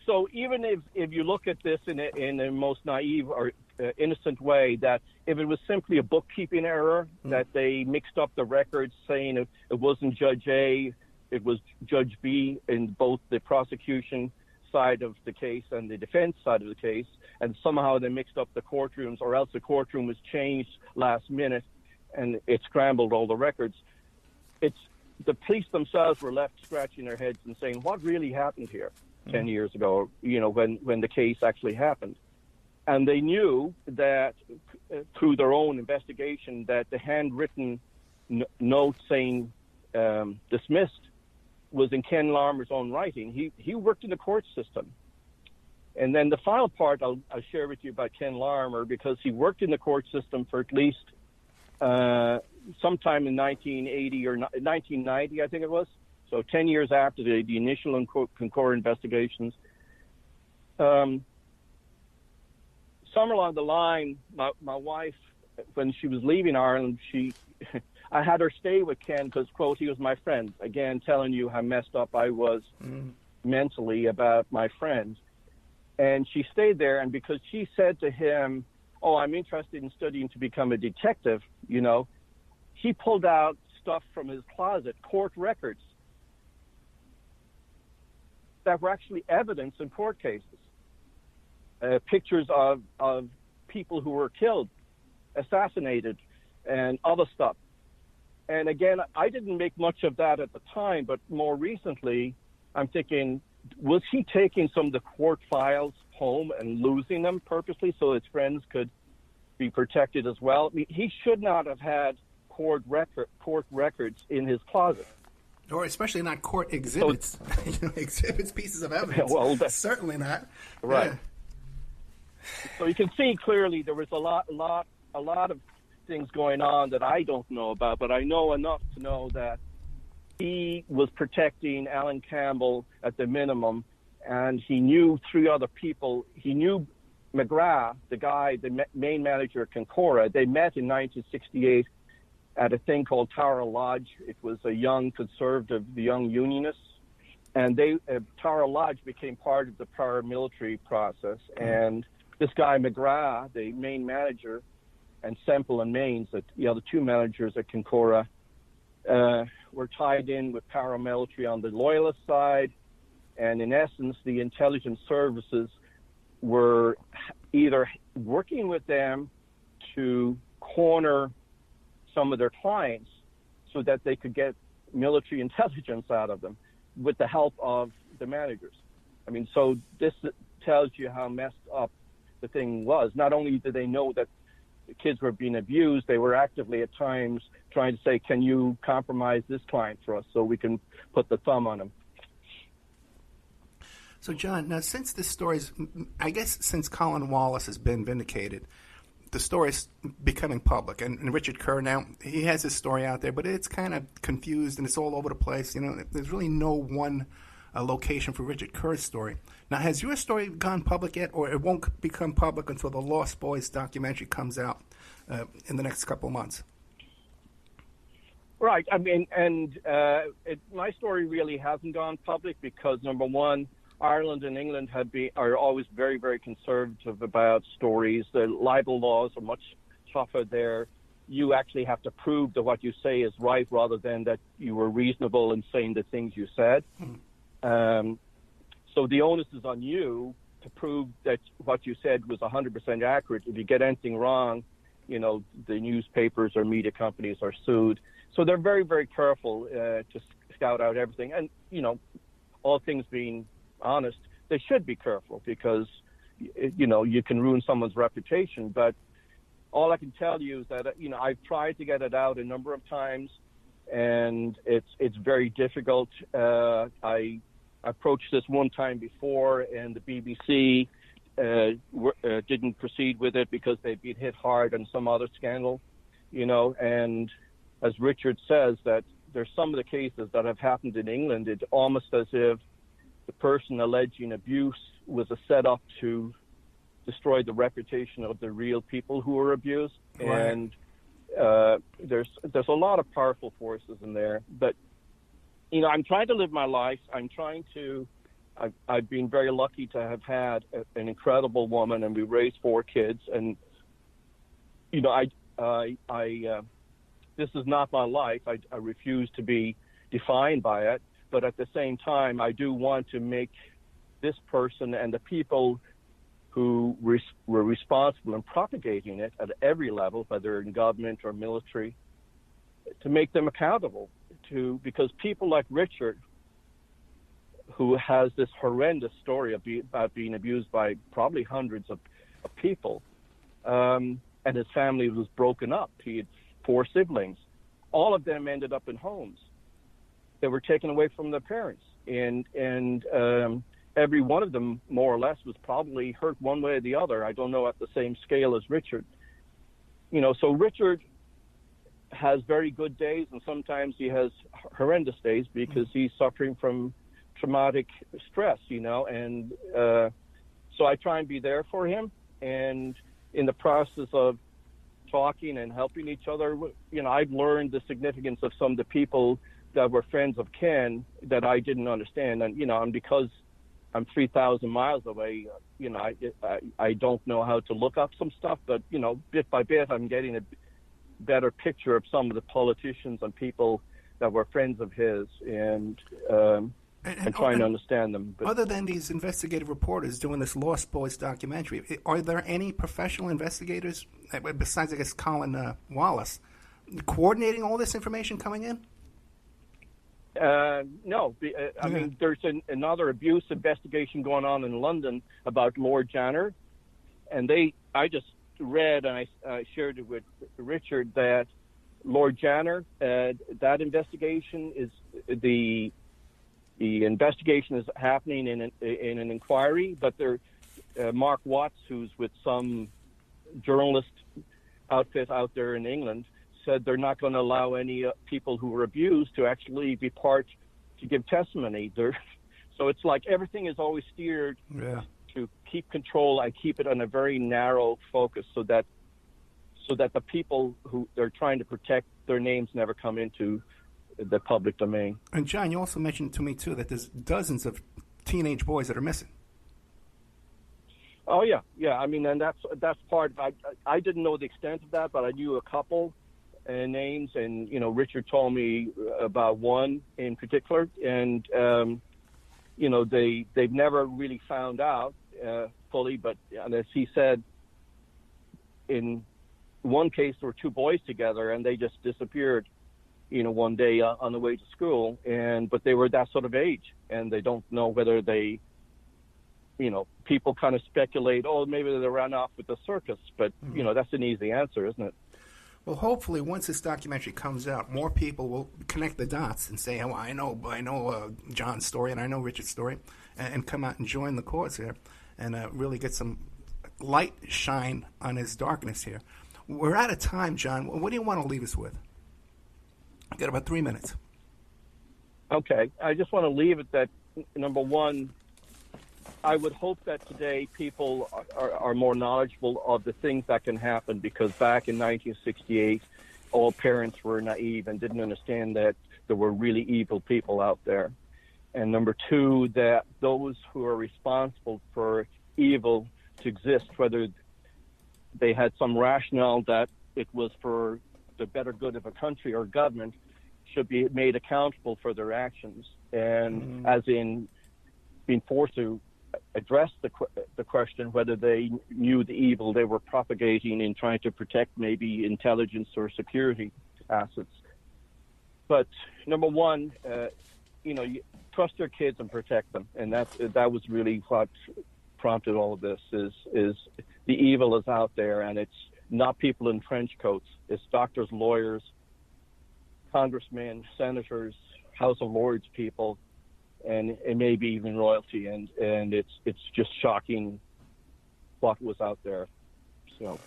so even if you look at this in a most naive or innocent way, that if it was simply a bookkeeping error, that they mixed up the records saying it wasn't Judge A, it was Judge B in both the prosecution side of the case and the defense side of the case, and somehow they mixed up the courtrooms, or else the courtroom was changed last minute and it scrambled all the records. The police themselves were left scratching their heads and saying, what really happened here 10 years ago, when the case actually happened? And they knew that through their own investigation that the handwritten note saying dismissed was in Ken Larmer's own writing. He worked in the court system. And then the final part I'll share with you about Ken Larmer, because he worked in the court system for at least sometime in 1980 or 1990, I think it was. So 10 years after the initial Kincora investigations. Somewhere along the line, my wife, when she was leaving Ireland, I had her stay with Ken because, quote, he was my friend. Again, telling you how messed up I was mentally about my friend. And she stayed there, and because she said to him, "Oh, I'm interested in studying to become a detective," he pulled out stuff from his closet, court records, that were actually evidence in court cases. pictures of people who were killed, assassinated, and other stuff. And again, I didn't make much of that at the time, but more recently, I'm thinking, was he taking some of the court files home and losing them purposely so his friends could be protected as well? I mean, he should not have had court records in his closet. Or especially not court exhibits. So, exhibits, pieces of evidence. Well, certainly not. Right. Yeah. So you can see clearly there was a lot of things going on that I don't know about, but I know enough to know that he was protecting Alan Campbell at the minimum, and he knew three other people. He knew McGrath, the main manager at Kincora. They met in 1968 at a thing called Tower Lodge. It was a young conservative, the young unionists, and Tower Lodge became part of the paramilitary process. And this guy McGrath, the main manager, and Semple and Maines, the other two managers at Kincora, were tied in with paramilitary on the loyalist side, and in essence, the intelligence services were either working with them to corner some of their clients so that they could get military intelligence out of them with the help of the managers. I mean, so this tells you how messed up the thing was. Not only did they know that the kids were being abused, they were actively at times trying to say, can you compromise this client for us so we can put the thumb on him? So, John, now since this story's, I guess since Colin Wallace has been vindicated, the story's becoming public. And Richard Kerr now, he has his story out there, but it's kind of confused and it's all over the place. You know, there's really no one location for Richard Kerr's story. Now, has your story gone public yet, or it won't become public until the Lost Boys documentary comes out in the next couple of months? Right. I mean, and my story really hasn't gone public because, number one, Ireland and England are always very, very conservative about stories. The libel laws are much tougher there. You actually have to prove that what you say is right rather than that you were reasonable in saying the things you said. So the onus is on you to prove that what you said was 100% accurate. If you get anything wrong, you know, the newspapers or media companies are sued. So they're very, very careful to scout out everything. And, you know, all things being honest, they should be careful because, you know, you can ruin someone's reputation. But all I can tell you is that, you know, I've tried to get it out a number of times, and it's very difficult. I approached this one time before, and the BBC didn't proceed with it because they'd been hit hard on some other scandal, you know. And as Richard says, that there's some of the cases that have happened in England, it's almost as if the person alleging abuse was a setup to destroy the reputation of the real people who were abused. Right. And there's a lot of powerful forces in there. But, you know, I'm trying to live my life. I've been very lucky to have had an incredible woman, and we raised 4 kids. And, you know, this is not my life. I refuse to be defined by it. But at the same time, I do want to make this person and the people who were responsible in propagating it at every level, whether in government or military, to make them accountable. Because people like Richard, who has this horrendous story about being abused by probably hundreds of people, and his family was broken up. He had 4 siblings. All of them ended up in homes. They were taken away from their parents, and every one of them, more or less, was probably hurt one way or the other. I don't know at the same scale as Richard. You know, so Richard has very good days, and sometimes he has horrendous days because he's suffering from traumatic stress, you know. And so I try and be there for him, and in the process of talking and helping each other, you know, I've learned the significance of some of the people that were friends of Ken that I didn't understand. And, you know, and because I'm 3,000 miles away, you know, I don't know how to look up some stuff, but, you know, bit by bit, I'm getting a better picture of some of the politicians and people that were friends of his. And and trying to understand them. But other than these investigative reporters doing this Lost Boys documentary, are there any professional investigators, besides, I guess, Colin Wallace, coordinating all this information coming in? No. I mean, there's another abuse investigation going on in London about Lord Janner, and I just read, and I shared it with Richard, that Lord Janner, that investigation is the investigation is happening in an inquiry, but Mark Watts, who's with some journalist outfit out there in England, said they're not going to allow any people who were abused to actually be part to give testimony. So it's like everything is always steered to keep control and keep it on a very narrow focus, so that the people who they're trying to protect, their names never come into the public domain. And John, you also mentioned to me too that there's dozens of teenage boys that are missing. Oh yeah. I mean, and that's part. I didn't know the extent of that, but I knew a couple names, and Richard told me about one in particular, and they've never really found out fully. But as he said, in one case there were two boys together, and they just disappeared. One day on the way to school, but they were that sort of age, and they don't know whether they, people kind of speculate, maybe they ran off with the circus, but that's an easy answer, isn't it? Well, hopefully, once this documentary comes out, more people will connect the dots and say, "Oh, I know John's story and I know Richard's story," and come out and join the cause here, and really get some light shine on his darkness here. We're out of time, John. What do you want to leave us with? I've got about 3 minutes. Okay, I just want to leave it that, number one, I would hope that today people are more knowledgeable of the things that can happen, because back in 1968, all parents were naive and didn't understand that there were really evil people out there. And number two, that those who are responsible for evil to exist, whether they had some rationale that it was for the better good of a country or government, should be made accountable for their actions. And as in being forced to address the question whether they knew the evil they were propagating in trying to protect maybe intelligence or security assets. But number one, you trust your kids and protect them, and that was really what prompted all of this. Is the evil is out there, and it's not people in trench coats. It's doctors, lawyers, congressmen, senators, House of Lords people, and maybe even royalty, and it's just shocking what was out there. So,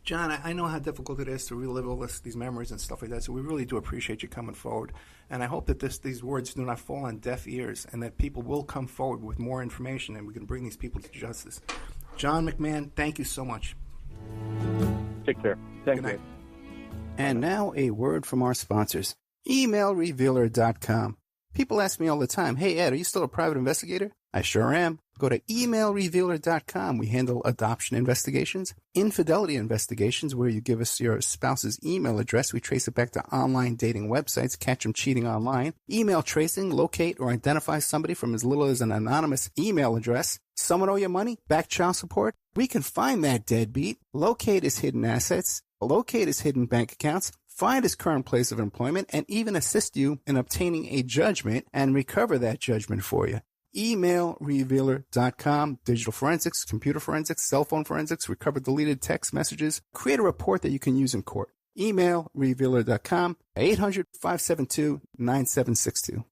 John, I know how difficult it is to relive all these memories and stuff like that, so we really do appreciate you coming forward. And I hope that these words do not fall on deaf ears, and that people will come forward with more information, and we can bring these people to justice. John McMahon, thank you so much. Take care. Thank you. And now a word from our sponsors. EmailRevealer.com. People ask me all the time, "Hey, Ed, are you still a private investigator?" I sure am. Go to emailrevealer.com. We handle adoption investigations, infidelity investigations, where you give us your spouse's email address. We trace it back to online dating websites, catch them cheating online. Email tracing, locate or identify somebody from as little as an anonymous email address. Someone owe you money? Back child support? We can find that deadbeat. Locate his hidden assets. Locate his hidden bank accounts. Find his current place of employment, and even assist you in obtaining a judgment and recover that judgment for you. EmailRevealer.com. Digital forensics, computer forensics, cell phone forensics, recover deleted text messages. Create a report that you can use in court. EmailRevealer.com. 800-572-9762.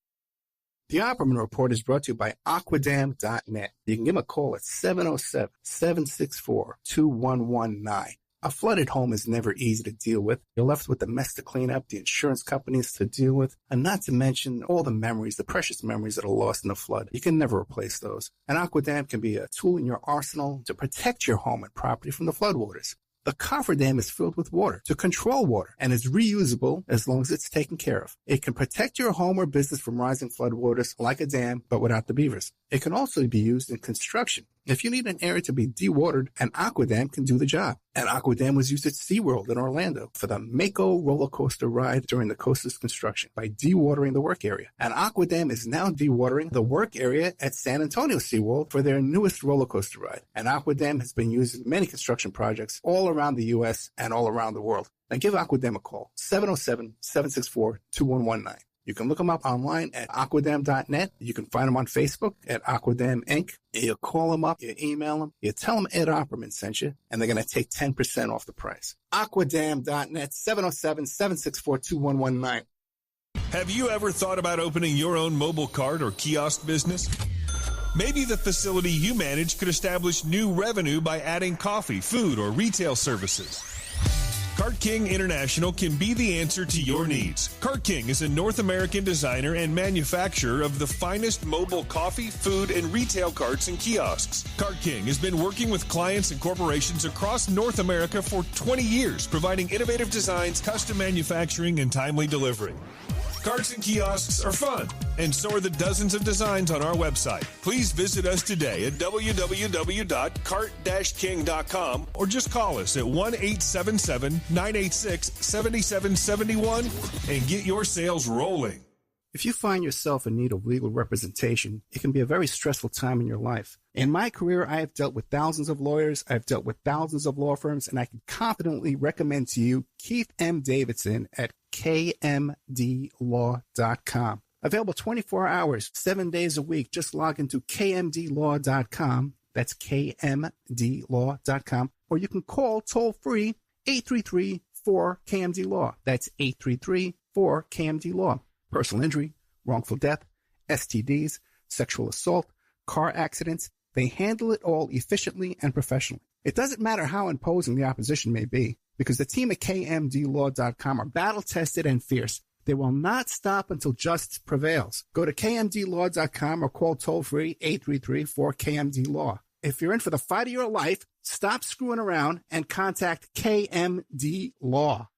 The Opperman Report is brought to you by Aquadam.net. You can give them a call at 707-764-2119. A flooded home is never easy to deal with. You're left with the mess to clean up, the insurance companies to deal with, and not to mention all the memories, the precious memories that are lost in the flood. You can never replace those. And Aquadam can be a tool in your arsenal to protect your home and property from the floodwaters. The cofferdam is filled with water to control water and is reusable as long as it's taken care of. It can protect your home or business from rising floodwaters like a dam, but without the beavers. It can also be used in construction. If you need an area to be dewatered, an aquadam can do the job. An aquadam was used at SeaWorld in Orlando for the Mako roller coaster ride during the coaster's construction by dewatering the work area. An aquadam is now dewatering the work area at San Antonio SeaWorld for their newest roller coaster ride. An aquadam has been used in many construction projects all around the U.S. and all around the world. Now give Aquadam a call, 707-764-2119. You can look them up online at aquadam.net. You can find them on Facebook at Aquadam Inc. You call them up, you email them, you tell them Ed Opperman sent you, and they're going to take 10% off the price. Aquadam.net, 707-764-2119. Have you ever thought about opening your own mobile cart or kiosk business? Maybe the facility you manage could establish new revenue by adding coffee, food, or retail services. Cart King International can be the answer to your needs. Cart King is a North American designer and manufacturer of the finest mobile coffee, food, and retail carts and kiosks. Cart King has been working with clients and corporations across North America for 20 years, providing innovative designs, custom manufacturing, and timely delivery. Carts and kiosks are fun, and so are the dozens of designs on our website. Please visit us today at www.cart-king.com or just call us at 1-877-986-7771 and get your sales rolling. If you find yourself in need of legal representation, it can be a very stressful time in your life. In my career, I have dealt with thousands of lawyers, I've dealt with thousands of law firms, and I can confidently recommend to you Keith M. Davidson at kmdlaw.com. Available 24 hours, 7 days a week. Just log into kmdlaw.com. That's kmdlaw.com. Or you can call toll-free 833-4KMD-LAW. That's 833-4KMD-LAW. Personal injury, wrongful death, STDs, sexual assault, car accidents. They handle it all efficiently and professionally. It doesn't matter how imposing the opposition may be, because the team at kmdlaw.com are battle-tested and fierce. They will not stop until justice prevails. Go to kmdlaw.com or call toll-free 833-4KMD-LAW. If you're in for the fight of your life, stop screwing around and contact KMD Law.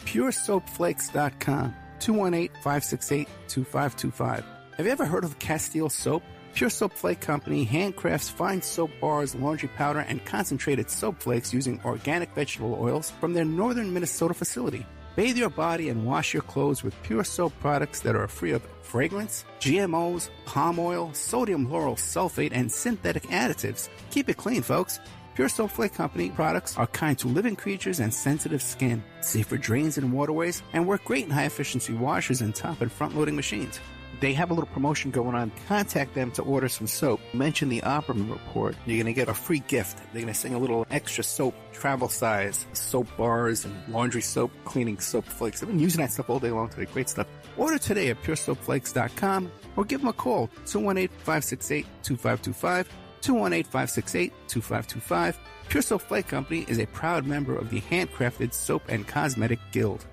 PureSoapFlakes.com, 218-568-2525. Have you ever heard of Castile Soap? Pure Soap Flake Company handcrafts fine soap bars, laundry powder, and concentrated soap flakes using organic vegetable oils from their northern Minnesota facility. Bathe your body and wash your clothes with Pure Soap products that are free of fragrance, GMOs, palm oil, sodium lauryl sulfate, and synthetic additives. Keep it clean, folks. Pure Soap Flake Company products are kind to living creatures and sensitive skin, safe for drains and waterways, and work great in high-efficiency washers and top and front-loading machines. They have a little promotion going on. Contact them to order some soap. Mention the Opperman Report. You're going to get a free gift. They're going to send a little extra soap, travel size, soap bars and laundry soap, cleaning soap flakes. I've been using that stuff all day long today. Great stuff. Order today at puresoapflakes.com or give them a call, 218-568-2525, 218-568-2525. Pure Soap Flake Company is a proud member of the Handcrafted Soap and Cosmetic Guild.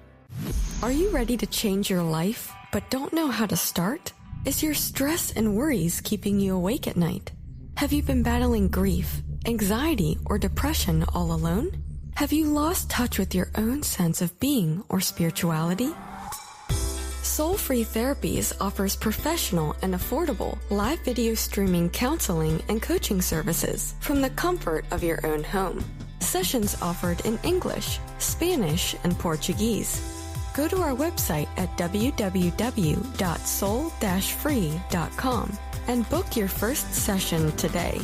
Are you ready to change your life, but don't know how to start? Is your stress and worries keeping you awake at night? Have you been battling grief, anxiety, or depression all alone? Have you lost touch with your own sense of being or spirituality? Soul Free Therapies offers professional and affordable live video streaming counseling and coaching services from the comfort of your own home. Sessions offered in English, Spanish, and Portuguese. Go to our website at www.soul-free.com and book your first session today.